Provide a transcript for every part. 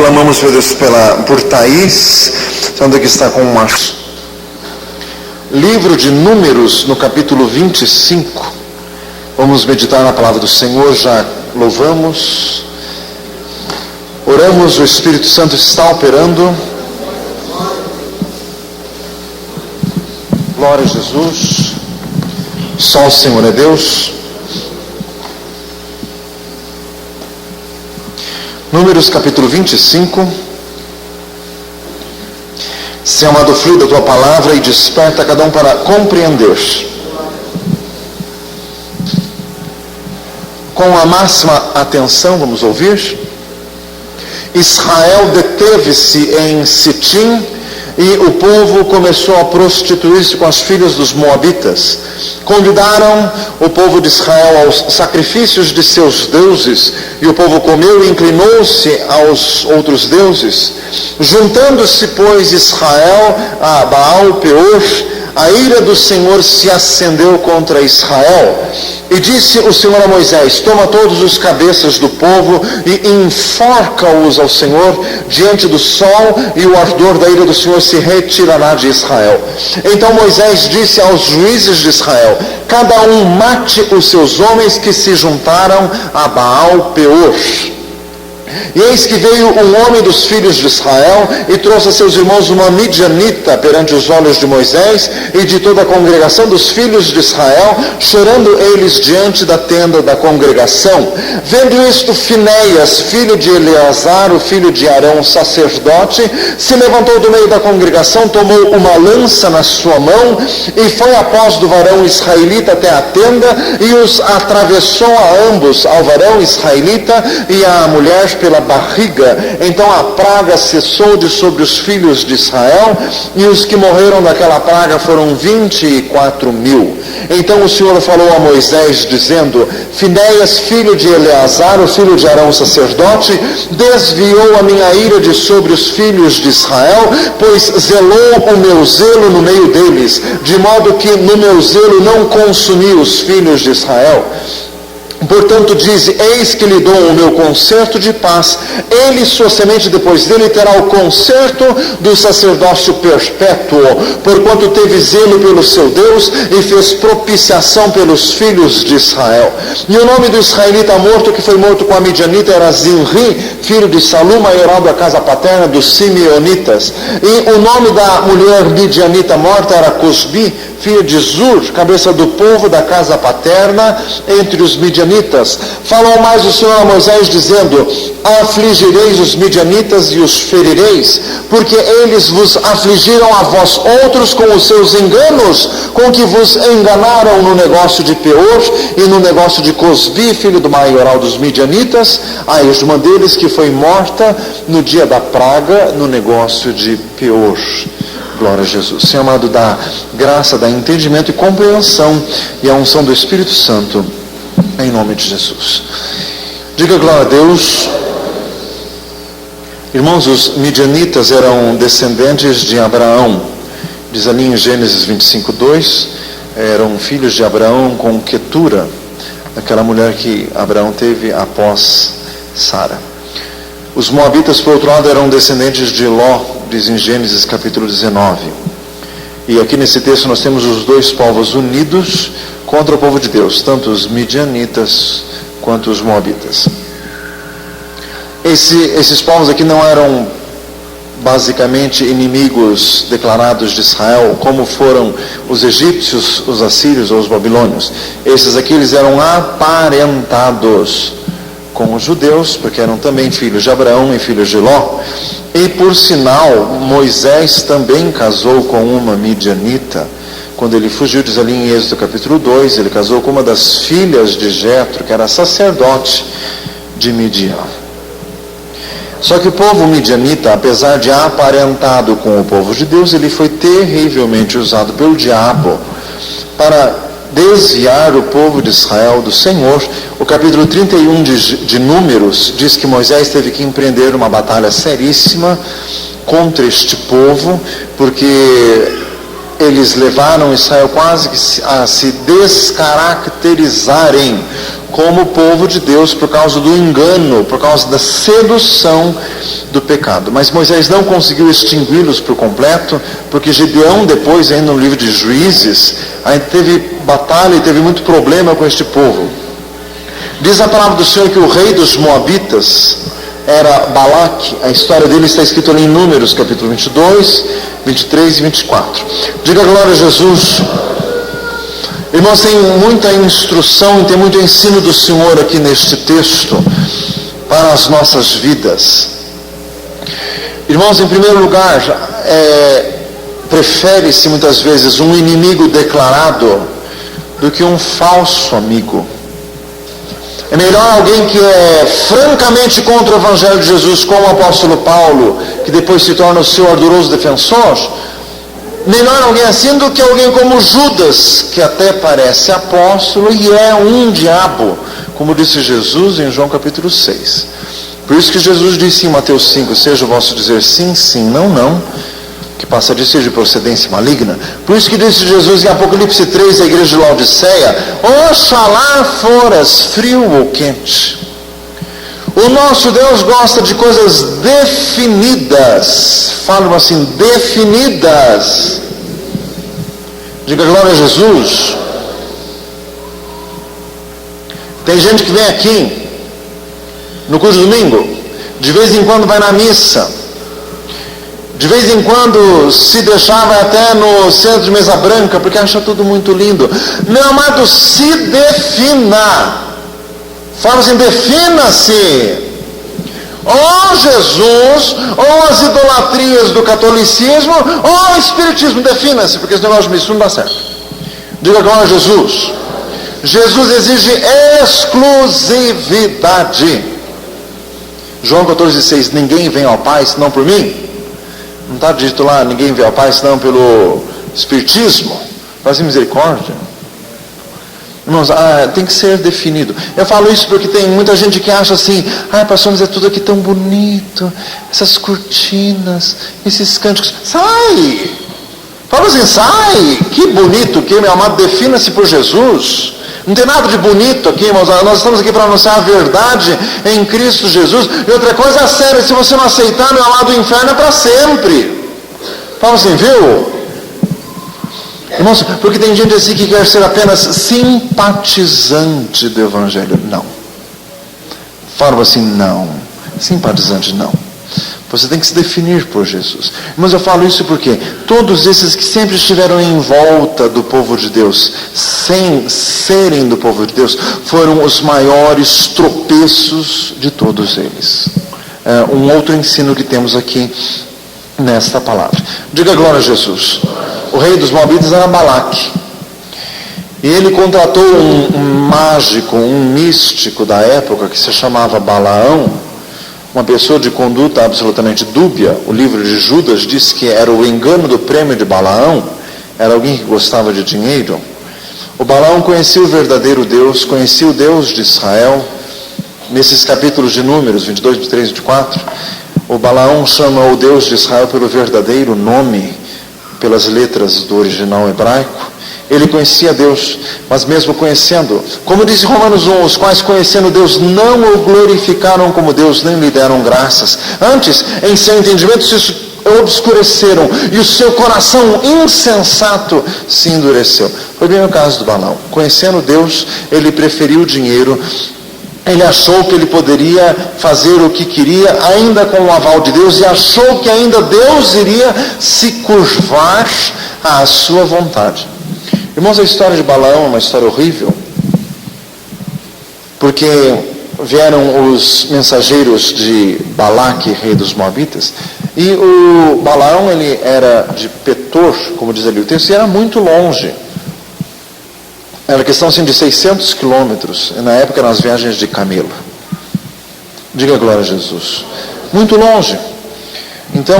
clamamos, meu Deus, por Thaís, onde que está com uma... Livro de Números, no capítulo 25. Vamos meditar na palavra do Senhor, já louvamos, oramos, o Espírito Santo está operando. Glória a Jesus. Só o Senhor é Deus. Números capítulo 25. Se amado, flui da tua palavra e desperta cada um para compreender. Com a máxima atenção, vamos ouvir. Israel deteve-se em Sitim e o povo começou a prostituir-se com as filhas dos moabitas. Convidaram o povo de Israel aos sacrifícios de seus deuses, e o povo comeu e inclinou-se aos outros deuses. Juntando-se, pois, Israel a Baal Peor, a ira do Senhor se acendeu contra Israel. E disse o Senhor a Moisés: toma todos os cabeças do povo e enforca-os ao Senhor diante do sol, e o ardor da ira do Senhor se retirará de Israel. Então Moisés disse aos juízes de Israel: cada um mate os seus homens que se juntaram a Baal Peor. E eis que veio um homem dos filhos de Israel e trouxe a seus irmãos uma midianita perante os olhos de Moisés e de toda a congregação dos filhos de Israel, chorando eles diante da tenda da congregação. Vendo isto, Finéias, filho de Eleazar, o filho de Arão, sacerdote, se levantou do meio da congregação, tomou uma lança na sua mão e foi após do varão israelita até a tenda e os atravessou a ambos, ao varão israelita e à mulher, pela barriga. Então a praga cessou de sobre os filhos de Israel, e os que morreram daquela praga foram 24.000. Então o Senhor falou a Moisés, dizendo: Finéias, filho de Eleazar, o filho de Arão, sacerdote, desviou a minha ira de sobre os filhos de Israel, pois zelou o meu zelo no meio deles, de modo que no meu zelo não consumi os filhos de Israel. Portanto dize: eis que lhe dou o meu concerto de paz, ele e sua semente depois dele terá o concerto do sacerdócio perpétuo, porquanto teve zelo pelo seu Deus e fez propiciação pelos filhos de Israel. E o nome do israelita morto que foi morto com a midianita era Zinri, filho de Salum, maioral da casa paterna dos simeonitas. E o nome da mulher midianita morta era Cosbi, filho de Zur, cabeça do povo da casa paterna entre os midianitas. Falou mais o Senhor a Moisés, dizendo: afligireis os midianitas e os ferireis, porque eles vos afligiram a vós outros com os seus enganos, com que vos enganaram no negócio de Peor e no negócio de Cosbi, filho do maioral dos midianitas, a irmã deles que foi morta no dia da praga no negócio de Peor. Glória a Jesus. Senhor amado, dá graça, dá entendimento e compreensão e a unção do Espírito Santo, em nome de Jesus. Diga glória a Deus. Irmãos, os midianitas eram descendentes de Abraão. Diz ali em Gênesis 25:2, eram filhos de Abraão com Quetura, aquela mulher que Abraão teve após Sara. Os moabitas, por outro lado, eram descendentes de Ló, diz em Gênesis capítulo 19. E aqui nesse texto nós temos os dois povos unidos contra o povo de Deus, tanto os midianitas quanto os moabitas. Esses povos aqui não eram basicamente inimigos declarados de Israel, como foram os egípcios, os assírios ou os babilônios. Esses aqui eles eram aparentados com os judeus, porque eram também filhos de Abraão e filhos de Ló. E por sinal, Moisés também casou com uma midianita. Quando ele fugiu, diz ali em Êxodo capítulo 2, ele casou com uma das filhas de Jetro, que era sacerdote de Midian. Só que o povo midianita, apesar de aparentado com o povo de Deus, ele foi terrivelmente usado pelo diabo para desviar o povo de Israel do Senhor. O capítulo 31 de Números diz que Moisés teve que empreender uma batalha seríssima contra este povo, porque eles levaram Israel quase que a se descaracterizarem como povo de Deus por causa do engano, por causa da sedução do pecado. Mas Moisés não conseguiu extingui-los por completo, porque Gideão depois, ainda no livro de Juízes, ainda teve batalha e teve muito problema com este povo. Diz a palavra do Senhor que o rei dos Moabitas era Balaque. A história dele está escrita ali em Números, capítulo 22, 23 e 24. Diga glória a Jesus. Irmãos, tem muita instrução, tem muito ensino do Senhor aqui neste texto para as nossas vidas. Irmãos, em primeiro lugar, prefere-se muitas vezes um inimigo declarado do que um falso amigo. É melhor alguém que é francamente contra o Evangelho de Jesus, como o apóstolo Paulo, que depois se torna o seu ardoroso defensor. Melhor alguém assim do que alguém como Judas, que até parece apóstolo e é um diabo, como disse Jesus em João capítulo 6. Por isso que Jesus disse em Mateus 5, seja o vosso dizer sim, sim, não, não, que passa de ser de procedência maligna. Por isso que disse Jesus em Apocalipse 3, à igreja de Laodiceia, oxalá foras frio ou quente. O nosso Deus gosta de coisas definidas. Falam assim, definidas. Diga glória a Jesus. Tem gente que vem aqui no culto de domingo, de vez em quando vai na missa, de vez em quando se deixar vai até no centro de mesa branca, porque acha tudo muito lindo. Meu amado, se defina. Fala assim, defina-se. Ou Jesus, ou as idolatrias do catolicismo, ou o espiritismo, defina-se, porque esse negócio de missa não dá certo. Diga glória a Jesus. Jesus exige exclusividade. João 14,6, ninguém vem ao Pai senão por mim. Não está dito lá, ninguém vem ao Pai senão pelo espiritismo. Faz misericórdia. Irmãos, tem que ser definido. Eu falo isso porque tem muita gente que acha assim, pastor, mas é tudo aqui tão bonito, essas cortinas, esses cânticos. Sai! Fala assim, sai! Que bonito que, meu amado, defina-se por Jesus. Não tem nada de bonito aqui, irmãos. Nós estamos aqui para anunciar a verdade em Cristo Jesus. E outra coisa é séria, se você não aceitar, meu amado, o inferno é para sempre. Fala assim, viu? Irmãos, porque tem gente assim que quer ser apenas simpatizante do Evangelho. Não. Fala assim, não. Simpatizante, não. Você tem que se definir por Jesus. Mas eu falo isso porque todos esses que sempre estiveram em volta do povo de Deus, sem serem do povo de Deus, foram os maiores tropeços de todos eles. Um outro ensino que temos aqui nesta palavra. Diga glória a Jesus. O rei dos Moabitas era Balaque. E ele contratou um mágico, um místico da época que se chamava Balaão, uma pessoa de conduta absolutamente dúbia. O livro de Judas diz que era o engano do prêmio de Balaão, era alguém que gostava de dinheiro. O Balaão conhecia o verdadeiro Deus, conhecia o Deus de Israel. Nesses capítulos de Números 22, 23 e 24, o Balaão chama o Deus de Israel pelo verdadeiro nome, pelas letras do original hebraico. Ele conhecia Deus, mas mesmo conhecendo, como diz Romanos 1, os quais conhecendo Deus não o glorificaram como Deus, nem lhe deram graças. Antes, em seu entendimento se obscureceram, e o seu coração insensato se endureceu. Foi bem o caso do Balaão. Conhecendo Deus, ele preferiu o dinheiro. Ele achou que ele poderia fazer o que queria, ainda com o aval de Deus, e achou que ainda Deus iria se curvar à sua vontade. Irmãos, a história de Balaão é uma história horrível, porque vieram os mensageiros de Balaque, rei dos Moabitas, e o Balaão, ele era de Petor, como diz ali o texto, e era muito longe. Era questão assim de 600 quilômetros, na época nas viagens de camelo. Diga glória a Jesus. Muito longe. Então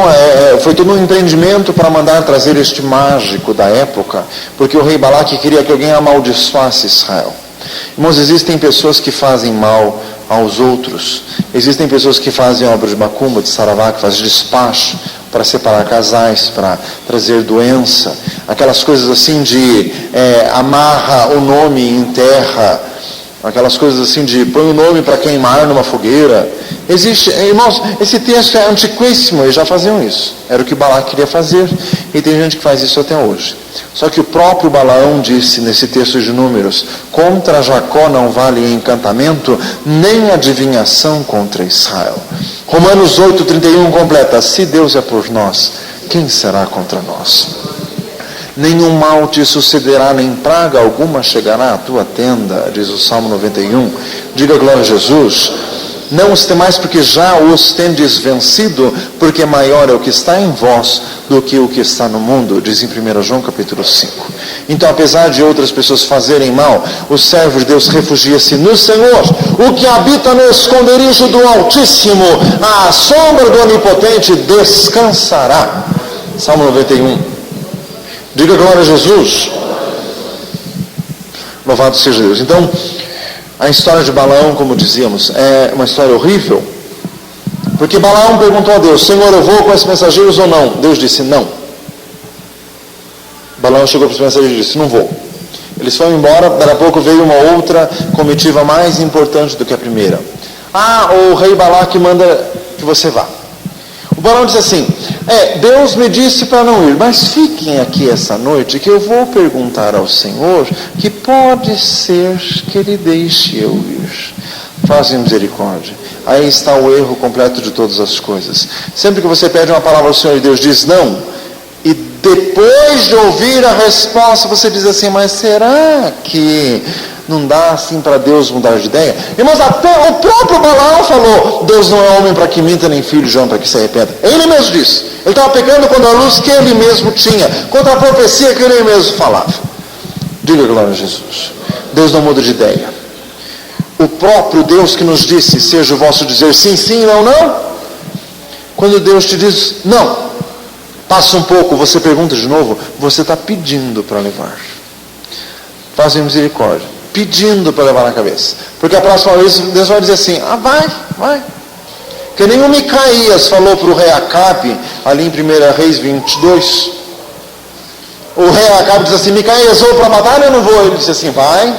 foi todo um empreendimento para mandar trazer este mágico da época, porque o rei Balaque queria que alguém amaldiçoasse Israel. Irmãos, existem pessoas que fazem mal aos outros. Existem pessoas que fazem obra de macumba, de saravá, que fazem despacho. para separar casais, para trazer doença, aquelas coisas assim de amarra o nome em terra, aquelas coisas assim de põe o nome para queimar numa fogueira. Existe, irmãos, esse texto é antiquíssimo, eles já faziam isso. Era o que Balaque queria fazer, e tem gente que faz isso até hoje. Só que o próprio Balaão disse nesse texto de Números: contra Jacó não vale encantamento, nem adivinhação contra Israel. Romanos 8:31 completa: se Deus é por nós, quem será contra nós? Nenhum mal te sucederá, nem praga alguma chegará à tua tenda, diz o Salmo 91. Diga glória a Jesus. Não os temais, porque já os tendes vencido, porque maior é o que está em vós do que o que está no mundo, diz em 1 João capítulo 5. Então, apesar de outras pessoas fazerem mal, o servo de Deus refugia-se no Senhor, o que habita no esconderijo do Altíssimo, à sombra do Onipotente descansará. Salmo 91. Diga glória a Jesus. Louvado seja Deus. Então, a história de Balaão, como dizíamos, é uma história horrível, porque Balaão perguntou a Deus: Senhor, eu vou com esses mensageiros ou não? Deus disse: não. Balaão chegou para os mensageiros e disse: não vou. Eles foram embora, daqui a pouco veio uma outra comitiva mais importante do que a primeira. O rei Balaque manda que você vá. O Balaão disse assim: Deus me disse para não ir, mas fiquem aqui essa noite, que eu vou perguntar ao Senhor, que pode ser que Ele deixe eu ir. Fazem misericórdia. Aí está o erro completo de todas as coisas. Sempre que você pede uma palavra ao Senhor e Deus diz não, e depois de ouvir a resposta, você diz assim: mas será que não dá assim para Deus mudar de ideia? Irmãos, até o próprio Balaão falou: Deus não é homem para que minta, nem filho de homem para que se arrependa. Ele mesmo disse. Ele estava pecando contra a luz que ele mesmo tinha, contra a profecia que ele mesmo falava. Diga glória a Jesus. Deus não muda de ideia. O próprio Deus que nos disse: seja o vosso dizer sim, sim, não, não. Quando Deus te diz não, passa um pouco, você pergunta de novo, você está pedindo para levar. Fazem misericórdia, pedindo para levar na cabeça. Porque a próxima vez Deus vai dizer assim: vai. Que nem o Micaías falou para o rei Acabe, ali em 1 Reis 22. O rei Acabe disse assim: Micaías, vou para a batalha ou não vou? Ele disse assim: vai.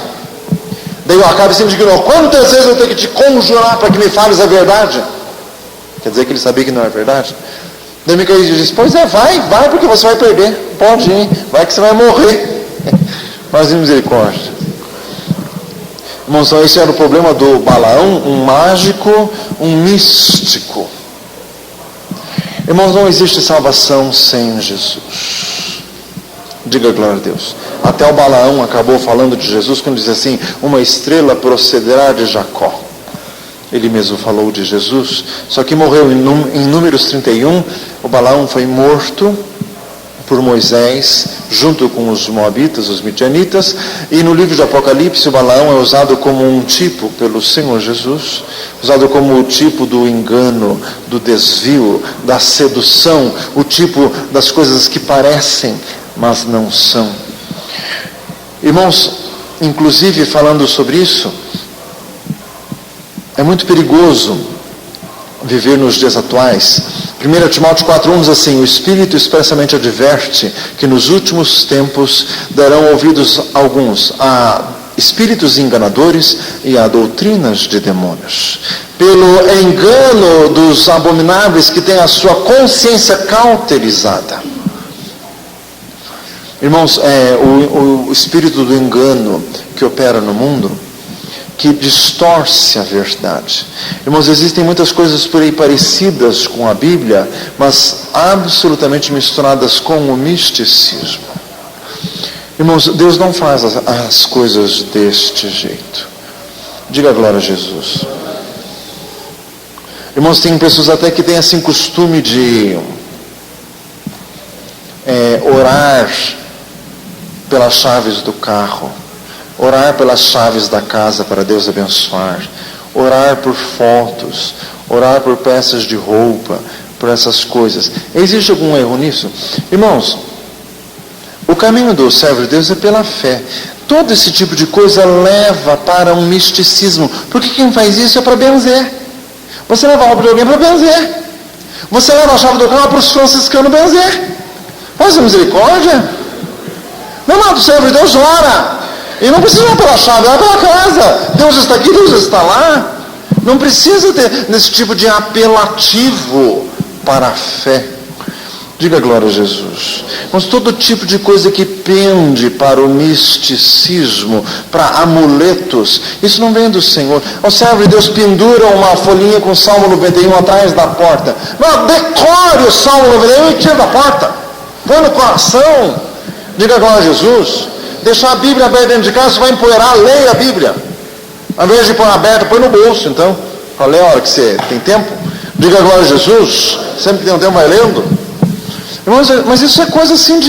Daí o Acabe se indignou: quantas vezes eu tenho que te conjurar para que me fales a verdade? Quer dizer que ele sabia que não é verdade? Daí Micaías disse: pois vai porque você vai perder. Pode ir, vai que você vai morrer. Mas em misericórdia. Irmãos, então esse era o problema do Balaão, um mágico, um místico. Irmãos, não existe salvação sem Jesus. Diga glória a Deus. Até o Balaão acabou falando de Jesus quando diz assim: uma estrela procederá de Jacó. Ele mesmo falou de Jesus, só que morreu em Números 31, o Balaão foi morto por Moisés, junto com os moabitas, os midianitas, e no livro de Apocalipse o Balaão é usado como um tipo pelo Senhor Jesus, usado como o tipo do engano, do desvio, da sedução, o tipo das coisas que parecem, mas não são. Irmãos, inclusive falando sobre isso, é muito perigoso viver nos dias atuais. 1 Timóteo 4:1 diz assim: o Espírito expressamente adverte que nos últimos tempos darão ouvidos alguns a espíritos enganadores e a doutrinas de demônios, pelo engano dos abomináveis que têm a sua consciência cauterizada. Irmãos, o espírito do engano que opera no mundo, que distorce a verdade. Irmãos, existem muitas coisas por aí parecidas com a Bíblia, mas absolutamente misturadas com o misticismo. Irmãos, Deus não faz as coisas deste jeito. Diga glória a Jesus. Irmãos, tem pessoas até que têm assim costume de orar pelas chaves do carro, orar pelas chaves da casa para Deus abençoar, orar por fotos, orar por peças de roupa, por essas coisas. Existe algum erro nisso? Irmãos, o caminho do servo de Deus é pela fé. Todo esse tipo de coisa leva para um misticismo, porque quem faz isso é para benzer. Você leva a obra de alguém para benzer. Você leva a chave do carro para os franciscanos benzer. Faz misericórdia. Meu amado servo de Deus, ora. E não precisa ir pela chave, vai pela casa. Deus está aqui, Deus está lá. Não precisa ter nesse tipo de apelativo para a fé. Diga glória a Jesus. Mas todo tipo de coisa que pende para o misticismo, para amuletos, isso não vem do Senhor. O servo de Deus pendura uma folhinha com o Salmo 91 atrás da porta. Não, decore o Salmo 91 e tira da porta. Põe no coração. Diga glória a Jesus. Deixar a Bíblia aberta dentro de casa, você vai empoeirar, leia a Bíblia. Ao invés de pôr aberta, põe no bolso, então. Para ler a hora que você tem tempo. Diga glória a Jesus. Sempre que tem um tempo, vai lendo. Mas isso é coisa assim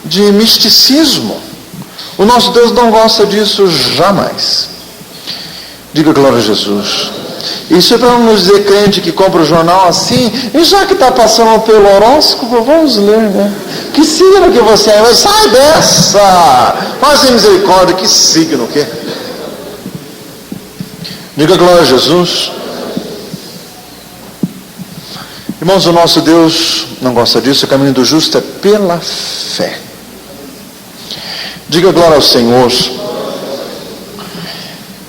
de misticismo. O nosso Deus não gosta disso jamais. Diga glória a Jesus. Isso é para não nos dizer crente que compra o jornal assim, e já que está passando pelo horóscopo, vamos ler, né? Que signo que você é? Sai dessa! Faz misericórdia, que signo que? Diga glória a Jesus. Irmãos, o nosso Deus não gosta disso, o caminho do justo é pela fé. Diga glória ao Senhor.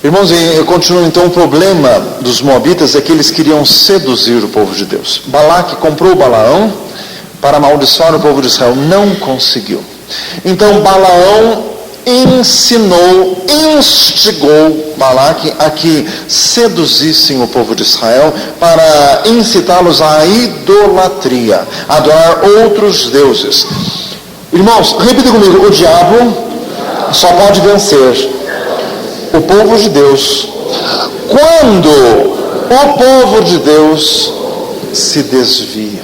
Irmãos, eu continuo então, o problema dos moabitas é que eles queriam seduzir o povo de Deus. Balaque comprou Balaão para amaldiçoar o povo de Israel, não conseguiu. Então Balaão ensinou, instigou Balaque a que seduzissem o povo de Israel para incitá-los à idolatria, a adorar outros deuses. Irmãos, repita comigo, o diabo só pode vencer o povo de Deus quando o povo de Deus se desvia.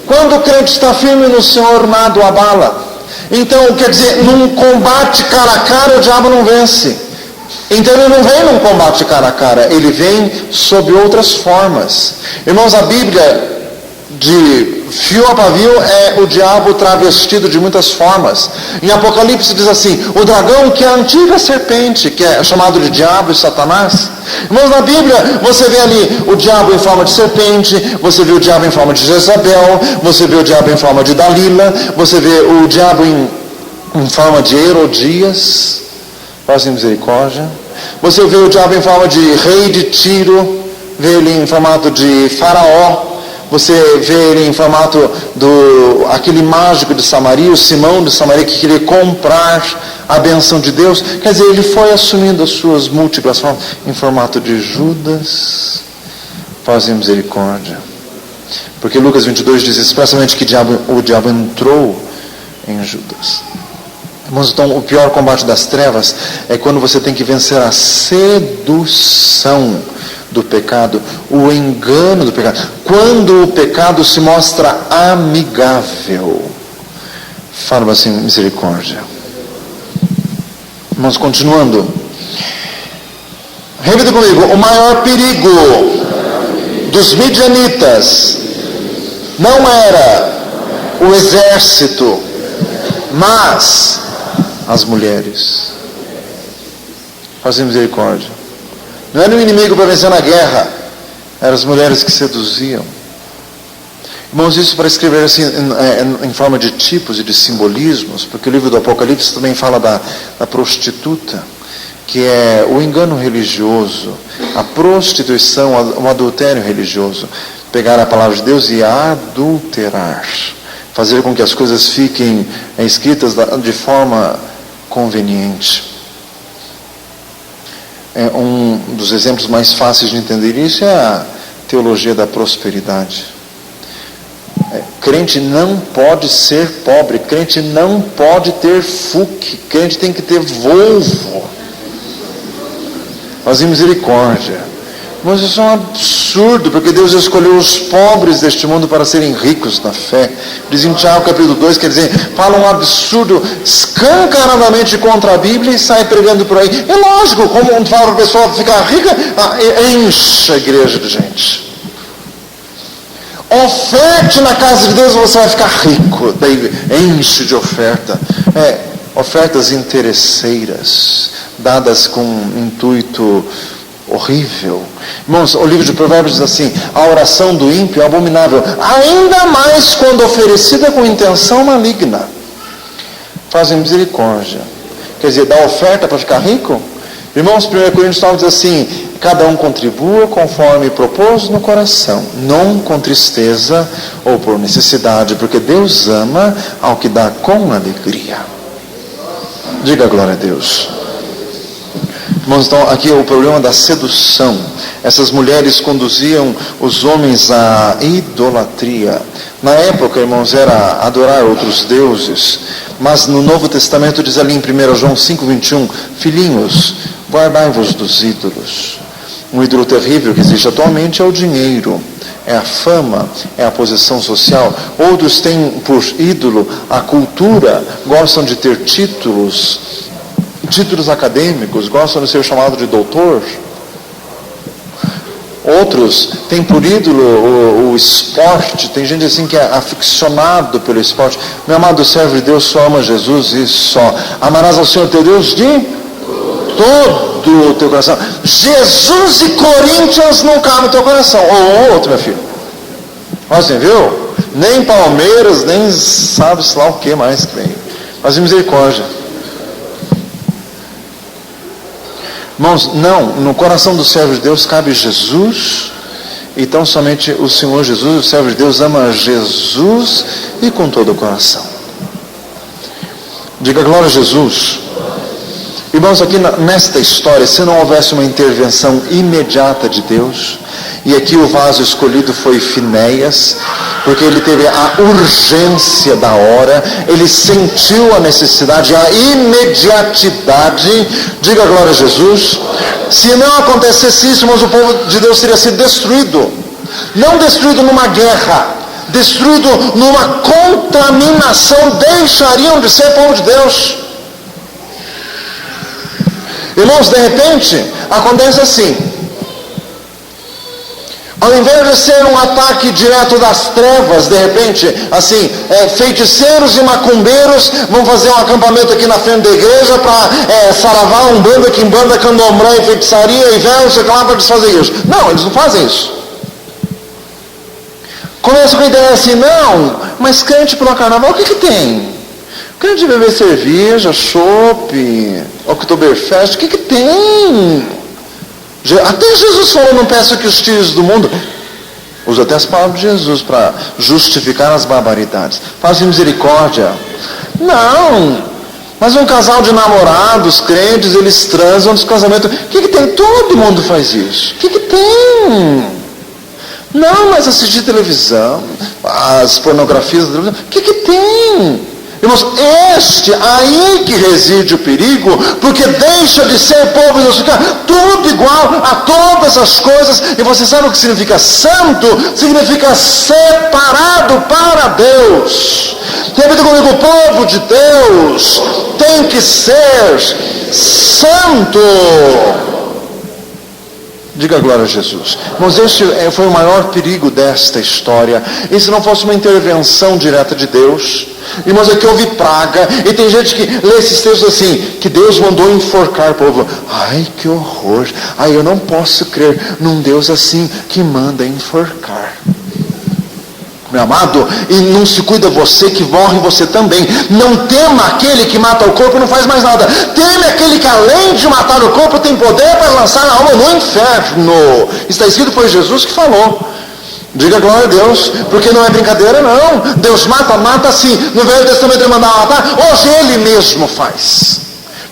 Quando o crente está firme no Senhor, nada o abala. Então, quer dizer, num combate cara a cara, o diabo não vence. Então ele não vem num combate cara a cara, ele vem sob outras formas. Irmãos, a Bíblia, de fio a pavio, é o diabo travestido de muitas formas. Em Apocalipse diz assim, o dragão, que é a antiga serpente, que é chamado de diabo e Satanás. Irmãos, na Bíblia você vê ali o diabo em forma de serpente, você vê o diabo em forma de Jezabel, você vê o diabo em forma de Dalila, você vê o diabo em forma de Herodias, fazem misericórdia. Você vê o diabo em forma de rei de Tiro, vê ele em formato de faraó. Você vê ele em formato aquele mágico de Samaria, o Simão de Samaria, que queria comprar a benção de Deus. Quer dizer, ele foi assumindo as suas múltiplas formas, em formato de Judas. Fazem misericórdia. Porque Lucas 22 diz expressamente que o diabo entrou em Judas. Irmãos, então o pior combate das trevas é quando você tem que vencer a sedução do pecado, o engano do pecado, quando o pecado se mostra amigável. Fala assim, misericórdia. Vamos continuando. Repita comigo, o maior perigo dos midianitas não era o exército, mas as mulheres. Fazem misericórdia. Não era o inimigo para vencer na guerra, eram as mulheres que seduziam. Irmãos, isso para escrever assim em forma de tipos e de simbolismos, porque o livro do Apocalipse também fala da prostituta, que é o engano religioso, a prostituição, o adultério religioso. Pegar a palavra de Deus e adulterar, fazer com que as coisas fiquem escritas de forma conveniente. Um dos exemplos mais fáceis de entender isso é a teologia da prosperidade. Crente não pode ser pobre, crente não pode ter FUC, crente tem que ter Volvo. Fazem misericórdia. Mas isso é um absurdo, porque Deus escolheu os pobres deste mundo para serem ricos na fé. Diz em Tiago capítulo 2, quer dizer, fala um absurdo escancaradamente contra a Bíblia e sai pregando por aí. É lógico, como fala para a pessoa ficar rica, enche a igreja de gente. Oferte na casa de Deus, você vai ficar rico. Daí enche de oferta. Ofertas interesseiras, dadas com intuito horrível. Irmãos, o livro de Provérbios diz assim: a oração do ímpio é abominável, ainda mais quando oferecida com intenção maligna. Fazem misericórdia. Quer dizer, dá oferta para ficar rico? Irmãos, 1 Coríntios 9 diz assim: cada um contribua conforme propôs no coração, não com tristeza ou por necessidade, porque Deus ama ao que dá com alegria. Diga glória a Deus. Irmãos, então aqui é o problema da sedução. Essas mulheres conduziam os homens à idolatria. Na época, irmãos, era adorar outros deuses. Mas no Novo Testamento diz ali em 1 João 5,21, filhinhos, guardai-vos dos ídolos. Um ídolo terrível que existe atualmente é o dinheiro, é a fama, é a posição social. Outros têm por ídolo a cultura, gostam de ter títulos acadêmicos, gostam de ser chamado de doutor. Outros têm por ídolo o esporte. Tem gente assim que é aficionado pelo esporte. Meu amado servo de Deus, só ama Jesus e só. Amarás ao Senhor teu Deus de todo o teu coração. Jesus e Corinthians não cabem no teu coração. Ou outro, meu filho. Assim, viu? Nem Palmeiras, nem sabe-se lá o que mais que vem. Mas misericórdia. Irmãos, não, no coração do servo de Deus cabe Jesus, então somente o Senhor Jesus, o servo de Deus, ama Jesus e com todo o coração. Diga glória a Jesus. Irmãos, aqui nesta história, se não houvesse uma intervenção imediata de Deus, e aqui o vaso escolhido foi Finéias, porque ele teve a urgência da hora, ele sentiu a necessidade, a imediatidade. Diga glória a Jesus. Se não acontecesse isso, mas o povo de Deus teria sido destruído. Não destruído numa guerra, destruído numa contaminação, deixariam de ser povo de Deus. Irmãos, de repente, acontece assim. Ao invés de ser um ataque direto das trevas, de repente, assim, feiticeiros e macumbeiros vão fazer um acampamento aqui na frente da igreja para saravá, umbanda, quimbanda, candomblé e feitiçaria e véu, sei lá, para desfazer isso. Não, eles não fazem isso. Começa com a ideia assim: não, mas crente pelo carnaval, o que tem? Crente de beber cerveja, chopp, Oktoberfest, o que tem? Até Jesus falou: não peço que os tires do mundo. Usa até as palavras de Jesus para justificar as barbaridades. Faz misericórdia. Não, mas um casal de namorados, crentes, eles transam nos casamentos. O que tem? Todo mundo faz isso. O que tem? Não, mas assistir televisão, as pornografias da televisão. O que tem? Irmãos, aí que reside o perigo, porque deixa de ser povo de Deus, fica tudo igual a todas as coisas. E você sabe o que significa santo? Significa separado para Deus. Repita comigo: o povo de Deus tem que ser santo. Diga glória a Jesus. Irmãos, este foi o maior perigo desta história. E se não fosse uma intervenção direta de Deus? Irmãos, aqui houve praga. E tem gente que lê esses textos assim: que Deus mandou enforcar o povo. Ai, que horror. Ai, eu não posso crer num Deus assim que manda enforcar. Meu amado, e não se cuida você que morre você também. Não tema aquele que mata o corpo e não faz mais nada. Teme aquele que além de matar o corpo tem poder para lançar a alma no inferno. Está escrito, foi Jesus que falou. Diga glória a Deus, porque não é brincadeira não. Deus mata sim. No Velho Testamento ele mandava matar, hoje ele mesmo faz.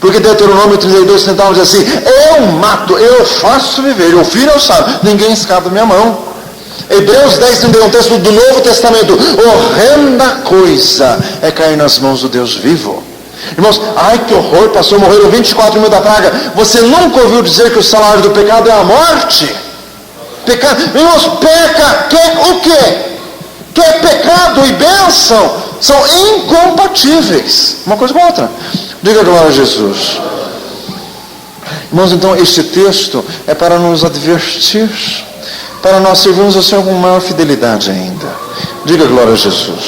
Porque Deuteronômio 32, centavos diz assim: eu mato, eu faço viver, o filho eu sabe, ninguém escapa da minha mão. Hebreus 10, 31, texto do Novo Testamento: horrenda coisa é cair nas mãos do Deus vivo. Irmãos, ai que horror, pastor, morreram 24 mil da praga. Você nunca ouviu dizer que o salário do pecado é a morte? Pecado, irmãos, quer o quê? Quer pecado e bênção? São incompatíveis, uma coisa com a outra. Diga glória a Jesus. Irmãos, então este texto é para nos advertir, para nós servirmos ao Senhor com maior fidelidade ainda. Diga glória a Jesus.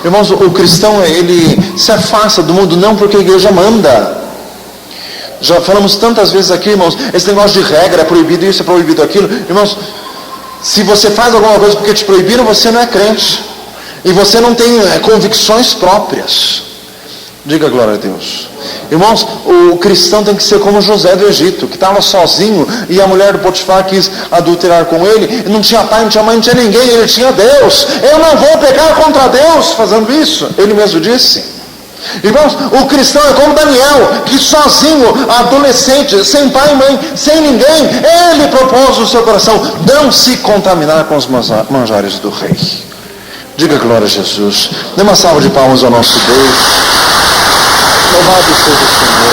Irmãos, o cristão, ele se afasta do mundo não porque a igreja manda, Já falamos tantas vezes aqui, irmãos, esse negócio de regra, é proibido isso, é proibido aquilo. Irmãos, se você faz alguma coisa porque te proibiram, você não é crente. E você não tem convicções próprias. Diga glória a Deus. Irmãos, o cristão tem que ser como José do Egito, que estava sozinho, e a mulher do Potifar quis adulterar com ele, não tinha pai, não tinha mãe, não tinha ninguém, ele tinha Deus. Eu não vou pecar contra Deus fazendo isso. Ele mesmo disse. Irmãos, o cristão é como Daniel, que sozinho, adolescente, sem pai e mãe, sem ninguém, ele propôs no seu coração não se contaminar com os manjares do rei. Diga glória a Jesus. Dê uma salva de palmas ao nosso Deus. Louvado seja o Senhor.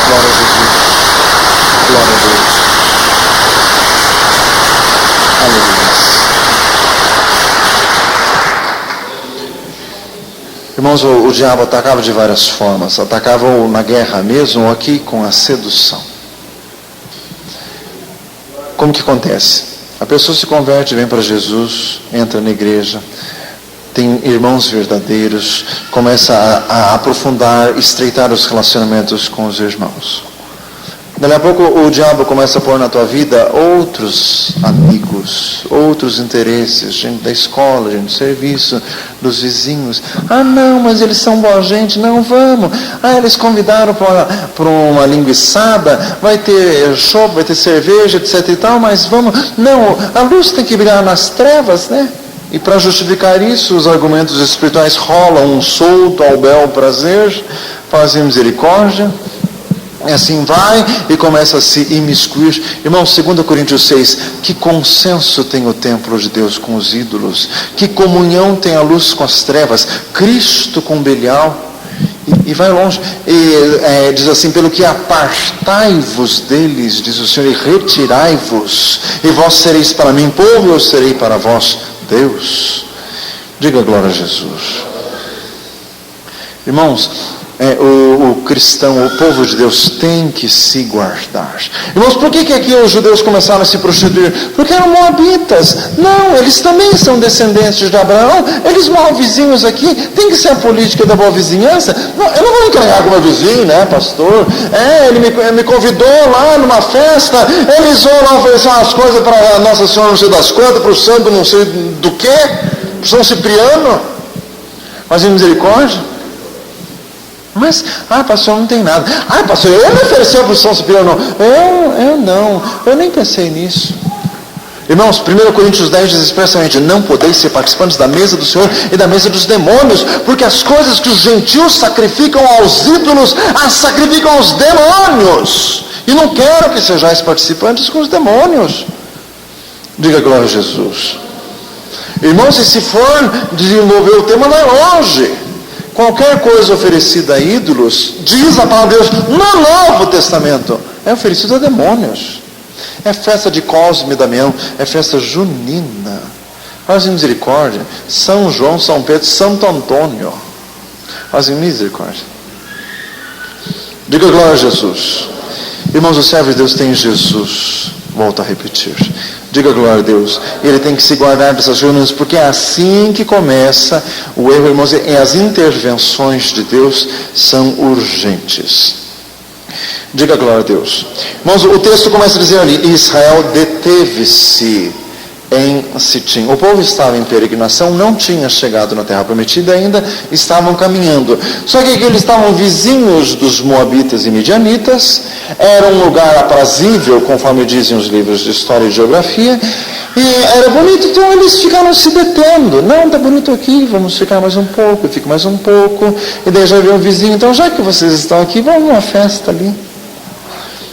Glória a Jesus. Glória a Deus. Aleluia. Irmãos, o diabo atacava de várias formas. Atacava na guerra mesmo, ou aqui com a sedução. Como que acontece? A pessoa se converte, vem para Jesus, entra na igreja, tem irmãos verdadeiros, começa a aprofundar, estreitar os relacionamentos com os irmãos. Daqui a pouco o diabo começa a pôr na tua vida outros amigos, outros interesses, gente da escola, gente do serviço, dos vizinhos. Ah não, mas eles são boa gente, não, vamos. Ah, eles convidaram para uma linguiçada, vai ter chopp, vai ter cerveja, etc e tal, mas vamos. Não, a luz tem que brilhar nas trevas, né? E para justificar isso, os argumentos espirituais rolam solto ao bel prazer, fazem misericórdia. E assim vai e começa a se imiscuir. Irmãos, 2 Coríntios 6, que consenso tem o templo de Deus com os ídolos? Que comunhão tem a luz com as trevas? Cristo com Belial? E vai longe. E diz assim, pelo que apartai-vos deles, diz o Senhor, e retirai-vos, e vós sereis para mim povo, e eu serei para vós Deus. Diga glória a Jesus. Irmãos, o cristão, o povo de Deus tem que se guardar. Irmãos, por que aqui os judeus começaram a se prostituir? Porque eram moabitas. Não, eles também são descendentes de Abraão. Eles moram vizinhos aqui. Tem que ser a política da boa vizinhança. Não, eu não vou encrencar com meu vizinho, né, pastor? Ele me convidou lá numa festa. Eles vão lá oferecer umas coisas para Nossa Senhora não sei das quantas, para o santo não sei do que, para São Cipriano. Fazer misericórdia. Mas, pastor, não tem nada. Pastor, eu me ofereceu para o São Cipriano. Eu não, eu nem pensei nisso. Irmãos, 1 Coríntios 10 diz expressamente, não podeis ser participantes da mesa do Senhor e da mesa dos demônios, porque as coisas que os gentios sacrificam aos ídolos, as sacrificam aos demônios. E não quero que sejais participantes com os demônios. Diga glória a Jesus. Irmãos, e se for desenvolver o tema, vai longe. Qualquer coisa oferecida a ídolos, diz a palavra de Deus no Novo Testamento, é oferecido a demônios. É festa de Cosme e Damião, é festa junina. Fazem misericórdia. São João, São Pedro, Santo Antônio. Fazem misericórdia. Diga glória a Jesus. Irmãos, o servo de Deus tem Jesus. Volto a repetir. Diga glória a Deus. Ele tem que se guardar dessas reuniões, porque é assim que começa o erro, irmãos. E as intervenções de Deus são urgentes. Diga glória a Deus. Irmãos, o texto começa a dizer ali, Israel deteve-se em Sitim. O povo estava em peregrinação, não tinha chegado na terra prometida ainda, estavam caminhando. Só que eles estavam vizinhos dos moabitas e midianitas, era um lugar aprazível, conforme dizem os livros de história e geografia, e era bonito, então eles ficaram se detendo. Não, está bonito aqui, vamos ficar mais um pouco, fica mais um pouco, e daí já veio o vizinho, então já que vocês estão aqui, vamos numa festa ali.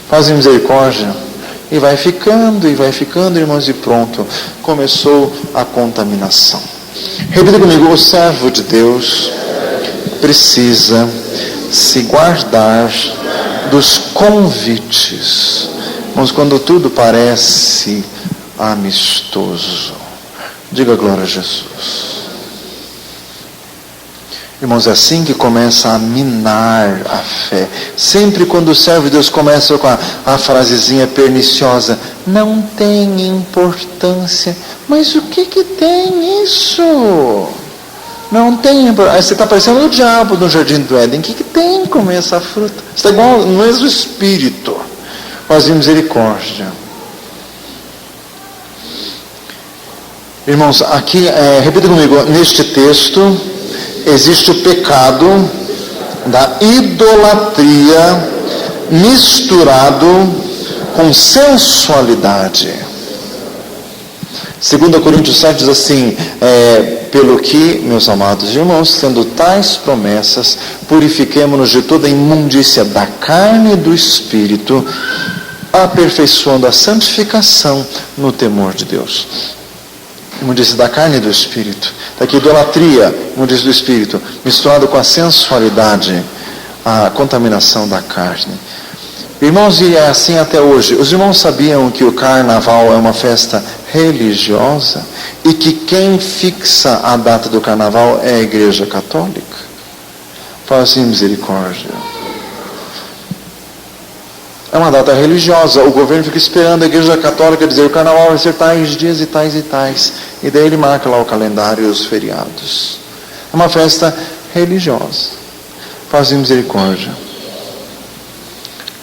Fazem misericórdia. E vai ficando, irmãos, e pronto. Começou a contaminação. Repita comigo, o servo de Deus precisa se guardar dos convites. Mas quando tudo parece amistoso. Diga glória a Jesus. Irmãos, é assim que começa a minar a fé. Sempre quando o servo de Deus começa com a frasezinha perniciosa, não tem importância. Mas o que tem isso? Não tem. Você está parecendo o diabo no jardim do Éden. O que tem comer essa fruta? Você está igual no mesmo espírito. Fazer misericórdia. Irmãos, aqui, repita comigo, neste texto, existe o pecado da idolatria misturado com sensualidade. 2 Coríntios 7 diz assim, pelo que, meus amados irmãos, tendo tais promessas, purifiquemo-nos de toda a imundícia da carne e do espírito, aperfeiçoando a santificação no temor de Deus. Imundícia da carne e do espírito. Daqui idolatria, imundícia do espírito, misturado com a sensualidade, a contaminação da carne. Irmãos, e é assim até hoje. Os irmãos sabiam que o carnaval é uma festa religiosa e que quem fixa a data do carnaval é a Igreja Católica? Fala assim, misericórdia. É uma data religiosa. O governo fica esperando a Igreja Católica dizer o carnaval vai ser tais dias e tais e tais. E daí ele marca lá o calendário e os feriados. É uma festa religiosa. Faz misericórdia.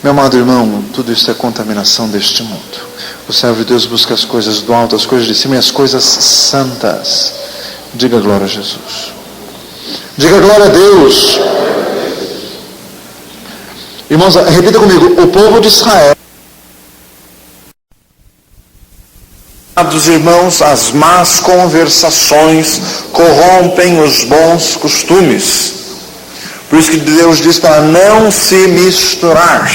Meu amado irmão, tudo isso é contaminação deste mundo. O servo de Deus busca as coisas do alto, as coisas de cima e as coisas santas. Diga glória a Jesus. Diga glória a Deus. Irmãos, repita comigo. O povo de Israel, dos irmãos, as más conversações corrompem os bons costumes. Por isso que Deus diz para não se misturar.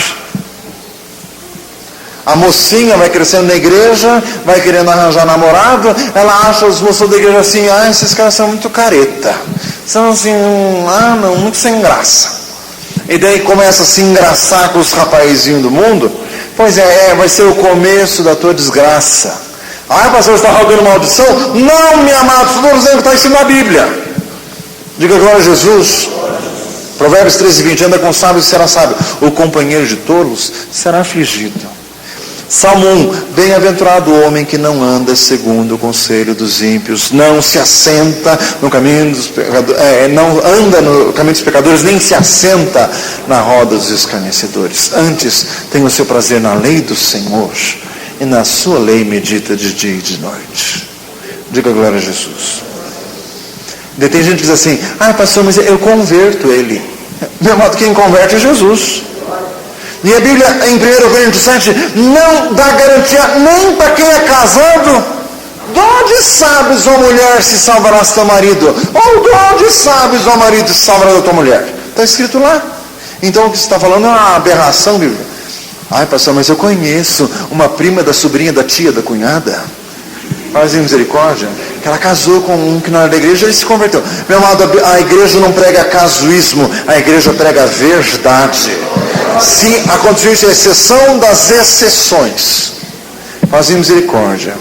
A mocinha vai crescendo na igreja, vai querendo arranjar namorado, ela acha os moços da igreja assim, esses caras são muito careta. São assim, não, muito sem graça. E daí começa a se engraçar com os rapazinhos do mundo. Pois vai ser o começo da tua desgraça. Pastor, você está rogando maldição? Não, minha amada, estou dizendo que está em cima da Bíblia. Diga glória a Jesus. Provérbios 13:20, anda com sábios e será sábio. O companheiro de tolos será afligido. Salmo 1, bem-aventurado o homem que não anda segundo o conselho dos ímpios, não se assenta no caminho dos pecadores, não anda no caminho dos pecadores, nem se assenta na roda dos escarnecedores. Antes tem o seu prazer na lei do Senhor, e na sua lei medita de dia e de noite. Diga glória a Jesus. E tem gente que diz assim, pastor, mas eu converto ele. Meu amado, quem converte é Jesus. E a Bíblia, em 1 Coríntios 7, não dá garantia nem para quem é casado. De onde sabes, ó mulher, se salvarás teu marido? Ou de onde sabes, ó marido, se salvarás a tua mulher? Está escrito lá. Então o que você está falando é uma aberração bíblica. Pastor, mas eu conheço uma prima da sobrinha da tia, da cunhada. Faz misericórdia. Que ela casou com um que não era da igreja e ele se converteu. Meu amado, a igreja não prega casuísmo, a igreja prega a verdade. Se aconteceu isso, é exceção das exceções. Faz misericórdia.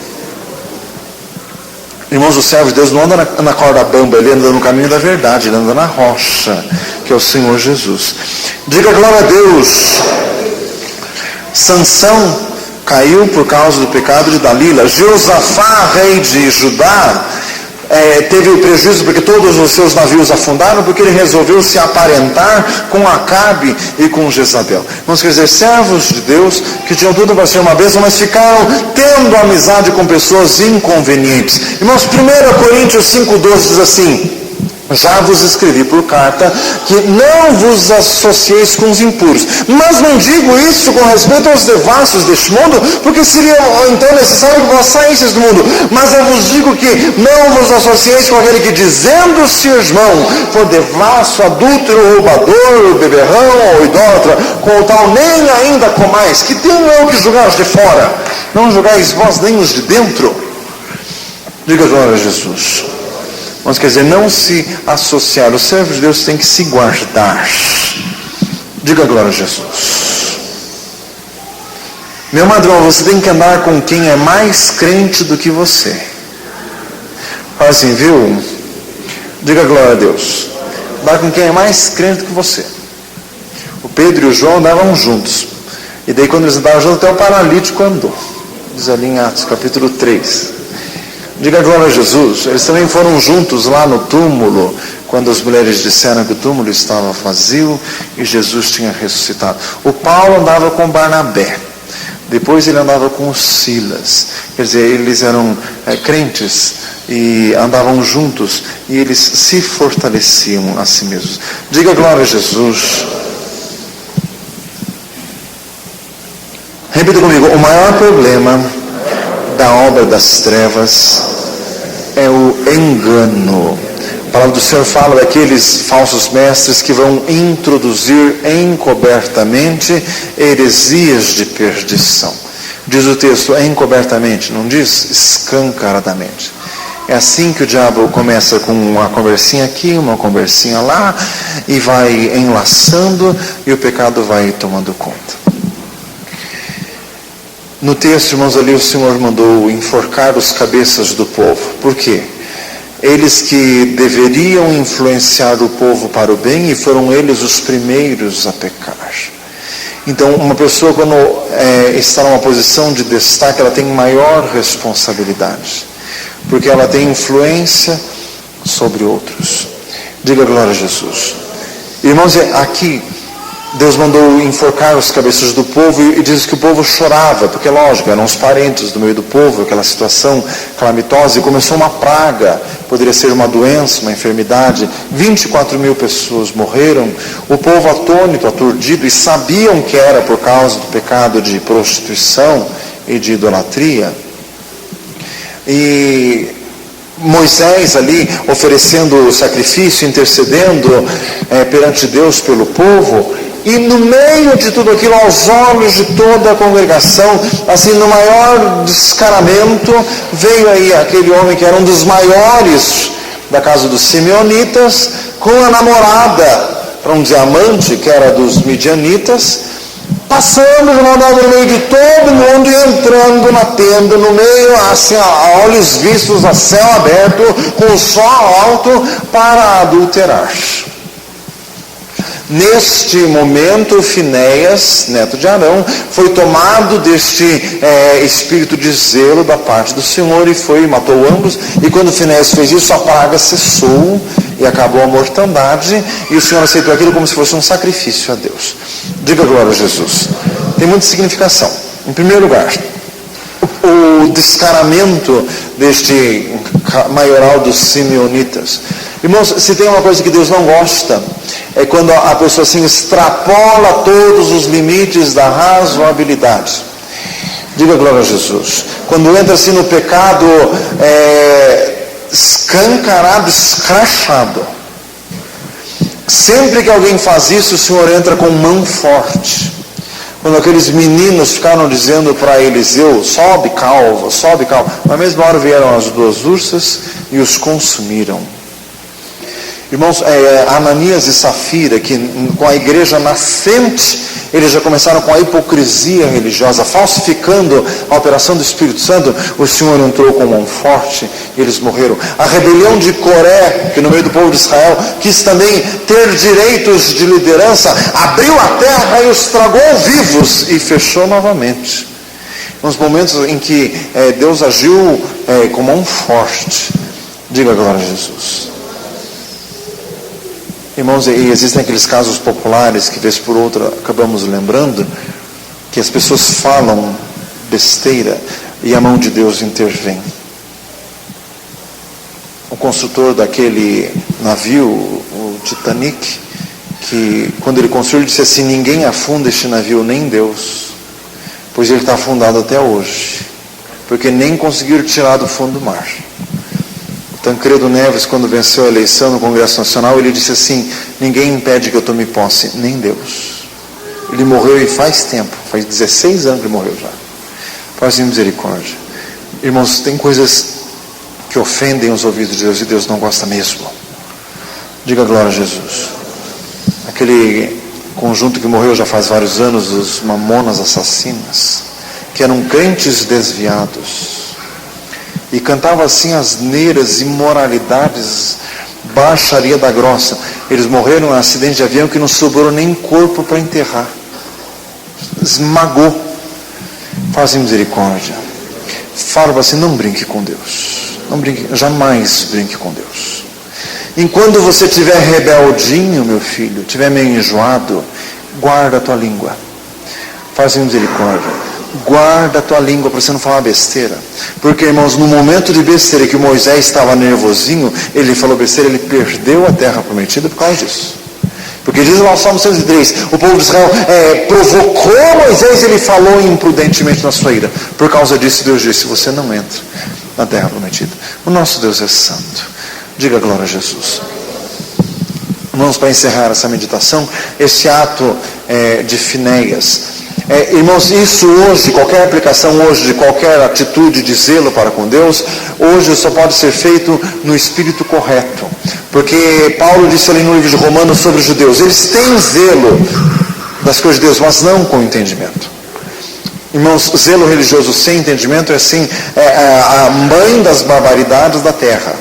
Irmãos, o servo de Deus não anda na corda bamba, ele anda no caminho da verdade, ele anda na rocha, que é o Senhor Jesus. Diga glória a Deus. Sansão caiu por causa do pecado de Dalila. Josafá, rei de Judá, teve o prejuízo porque todos os seus navios afundaram, porque ele resolveu se aparentar com Acabe e com Jezabel. Vamos quer dizer, servos de Deus que tinham tudo para ser uma bênção, mas ficaram tendo amizade com pessoas inconvenientes. Irmãos, 1 Coríntios 5:12 diz assim, já vos escrevi por carta que não vos associeis com os impuros. Mas não digo isso com respeito aos devassos deste mundo, porque seria então necessário que vós saísseis do mundo. Mas eu vos digo que não vos associeis com aquele que, dizendo-se irmão, for devasso, adúltero, roubador, beberrão ou idólatra, com o tal nem ainda comais. Que tenho eu que julgar os de fora? Não julgais vós nem os de dentro? Diga glória a Jesus. Mas quer dizer, não se associar. O servo de Deus tem que se guardar. Diga glória a Jesus. Meu amado irmão, você tem que andar com quem é mais crente do que você. Fala assim, viu? Diga glória a Deus. Andar com quem é mais crente do que você. O Pedro e o João andavam juntos. E daí quando eles andavam juntos, até o paralítico andou. Diz ali em Atos capítulo 3. Diga glória a Jesus. Eles também foram juntos lá no túmulo, quando as mulheres disseram que o túmulo estava vazio e Jesus tinha ressuscitado. O Paulo andava com Barnabé. Depois ele andava com o Silas. Quer dizer, eles eram crentes e andavam juntos e eles se fortaleciam a si mesmos. Diga glória a Jesus. Repita comigo. O maior problema da obra das trevas é o engano. A palavra do Senhor fala daqueles falsos mestres que vão introduzir encobertamente heresias de perdição. Diz o texto encobertamente, não diz escancaradamente. É assim que o diabo começa com uma conversinha aqui, uma conversinha lá, e vai enlaçando e o pecado vai tomando conta. No texto, irmãos, ali o Senhor mandou enforcar os cabeças do povo. Por quê? Eles que deveriam influenciar o povo para o bem e foram eles os primeiros a pecar. Então, uma pessoa quando está numa posição de destaque, ela tem maior responsabilidade, porque ela tem influência sobre outros. Diga glória a Jesus. Irmãos, aqui Deus mandou enforcar os cabeças do povo e diz que o povo chorava, porque lógico, eram os parentes do meio do povo, aquela situação calamitosa, e começou uma praga, poderia ser uma doença, uma enfermidade. 24 mil pessoas morreram, o povo atônito, aturdido, e sabiam que era por causa do pecado de prostituição e de idolatria. E Moisés ali oferecendo o sacrifício, intercedendo perante Deus pelo povo. E no meio de tudo aquilo, aos olhos de toda a congregação, assim, no maior descaramento, veio aí aquele homem que era um dos maiores da casa dos simeonitas, com a namorada, para não dizer amante, que era dos midianitas, passando de maldade no meio de todo mundo e entrando na tenda, no meio, assim, a olhos vistos, a céu aberto, com o sol alto, para adulterar. Neste momento, Finéias, neto de Arão, foi tomado deste espírito de zelo da parte do Senhor e foi e matou ambos. E quando Finéias fez isso, a praga cessou e acabou a mortandade. E o Senhor aceitou aquilo como se fosse um sacrifício a Deus. Diga glória a Jesus. Tem muita significação. Em primeiro lugar, o descaramento deste maioral dos simeonitas. Irmãos, se tem uma coisa que Deus não gosta, é quando a pessoa assim extrapola todos os limites da razoabilidade. Diga glória a Jesus. Quando entra assim no pecado escancarado, escrachado. Sempre que alguém faz isso, o Senhor entra com mão forte. Quando aqueles meninos ficaram dizendo para Eliseu, sobe calva, na mesma hora vieram as duas ursas e os consumiram. Irmãos, Ananias e Safira, que com a igreja nascente, eles já começaram com a hipocrisia religiosa, falsificando a operação do Espírito Santo. O Senhor entrou com mão forte e eles morreram. A rebelião de Coré, que no meio do povo de Israel quis também ter direitos de liderança, abriu a terra e os tragou vivos e fechou novamente. Nos momentos em que Deus agiu com mão forte. Diga glória a Jesus. Irmãos, e existem aqueles casos populares que, vez por outra, acabamos lembrando, que as pessoas falam besteira e a mão de Deus intervém. O construtor daquele navio, o Titanic, que quando ele construiu, ele disse assim: ninguém afunda este navio, nem Deus, pois ele está afundado até hoje, porque nem conseguiram tirar do fundo do mar. Tancredo Neves, quando venceu a eleição no Congresso Nacional, ele disse assim: ninguém impede que eu tome posse, nem Deus. Ele morreu e faz tempo, faz 16 anos que ele morreu já. Faz misericórdia. Irmãos, tem coisas que ofendem os ouvidos de Deus e Deus não gosta mesmo. Diga glória a Jesus. Aquele conjunto que morreu já faz vários anos, os mamonas assassinas, que eram crentes desviados, e cantava assim asneiras, imoralidades, baixaria da grossa. Eles morreram em um acidente de avião que não sobrou nem corpo para enterrar. Esmagou. Faz misericórdia. Fala assim: não brinque com Deus. Não brinque, jamais brinque com Deus. Enquanto você estiver rebeldinho, meu filho, estiver meio enjoado, guarda a tua língua. Faz misericórdia. Guarda a tua língua para você não falar besteira. Porque, irmãos, no momento de besteira que Moisés estava nervosinho, ele falou besteira, ele perdeu a terra prometida por causa disso. Porque diz lá o Salmo 103, o povo de Israel provocou Moisés e ele falou imprudentemente na sua ira. Por causa disso, Deus disse, você não entra na terra prometida. O nosso Deus é santo. Diga glória a Jesus. Vamos para encerrar essa meditação, esse ato de Finéias. Irmãos, isso hoje, qualquer aplicação hoje de qualquer atitude de zelo para com Deus, hoje só pode ser feito no espírito correto. Porque Paulo disse ali no livro de Romanos sobre os judeus, eles têm zelo das coisas de Deus, mas não com entendimento. Irmãos, zelo religioso sem entendimento é assim, a mãe das barbaridades da terra.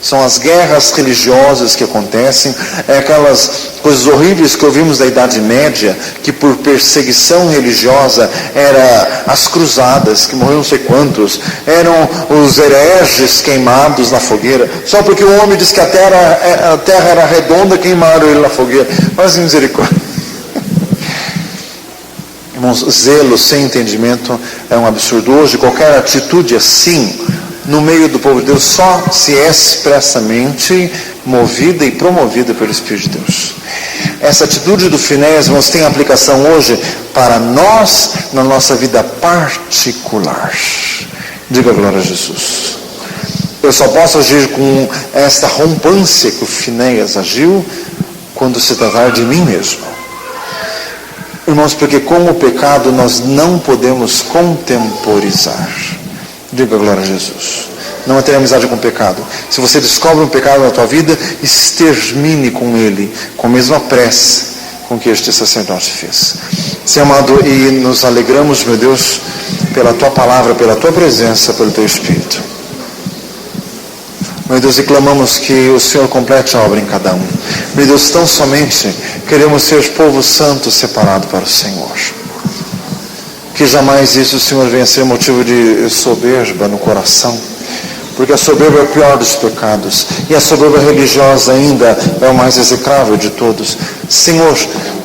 São as guerras religiosas que acontecem, aquelas coisas horríveis que ouvimos da Idade Média, que por perseguição religiosa era as cruzadas, que morreram não sei quantos, eram os hereges queimados na fogueira, só porque o homem disse que a terra era redonda, queimaram ele na fogueira. Mas misericórdia. Irmãos, zelo sem entendimento é um absurdo. Hoje, qualquer atitude assim, no meio do povo de Deus, só se é expressamente movida e promovida pelo Espírito de Deus. Essa atitude do Finéias, irmãos, tem aplicação hoje para nós, na nossa vida particular. Diga glória a Jesus. Eu só posso agir com esta rompância que o Finéias agiu quando se tratar de mim mesmo. Irmãos, porque com o pecado nós não podemos contemporizar. Diga glória a Jesus. Não tenha amizade com o pecado. Se você descobre um pecado na tua vida, extermine com ele, com a mesma pressa com que este sacerdote fez. Senhor amado, e nos alegramos, meu Deus, pela tua palavra, pela tua presença, pelo teu Espírito. Meu Deus, e clamamos que o Senhor complete a obra em cada um. Meu Deus, tão somente queremos ser povo santo separado para o Senhor. Que jamais isso, Senhor, venha ser motivo de soberba no coração. Porque a soberba é o pior dos pecados. E a soberba religiosa ainda é o mais execrável de todos. Senhor,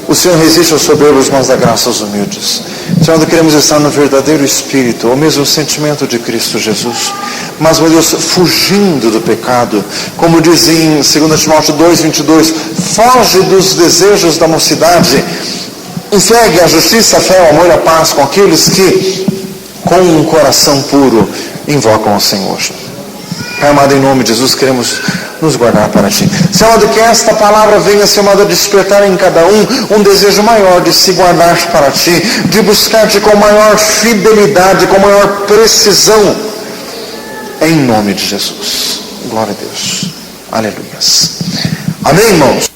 o Senhor resiste aos soberbos, mas dá graça aos humildes. Senhor, nós queremos estar no verdadeiro Espírito, o mesmo sentimento de Cristo Jesus. Mas, meu Deus, fugindo do pecado. Como diz em 2 Timóteo 2:22, foge dos desejos da mocidade. Segue a justiça, a fé, o amor e a paz com aqueles que, com um coração puro, invocam ao Senhor. Pai amado, em nome de Jesus, queremos nos guardar para Ti. Senhor amado, que esta palavra venha, Senhor amado, a despertar em cada um desejo maior de se guardar para Ti, de buscar-Te com maior fidelidade, com maior precisão, em nome de Jesus. Glória a Deus. Aleluias. Amém, irmãos?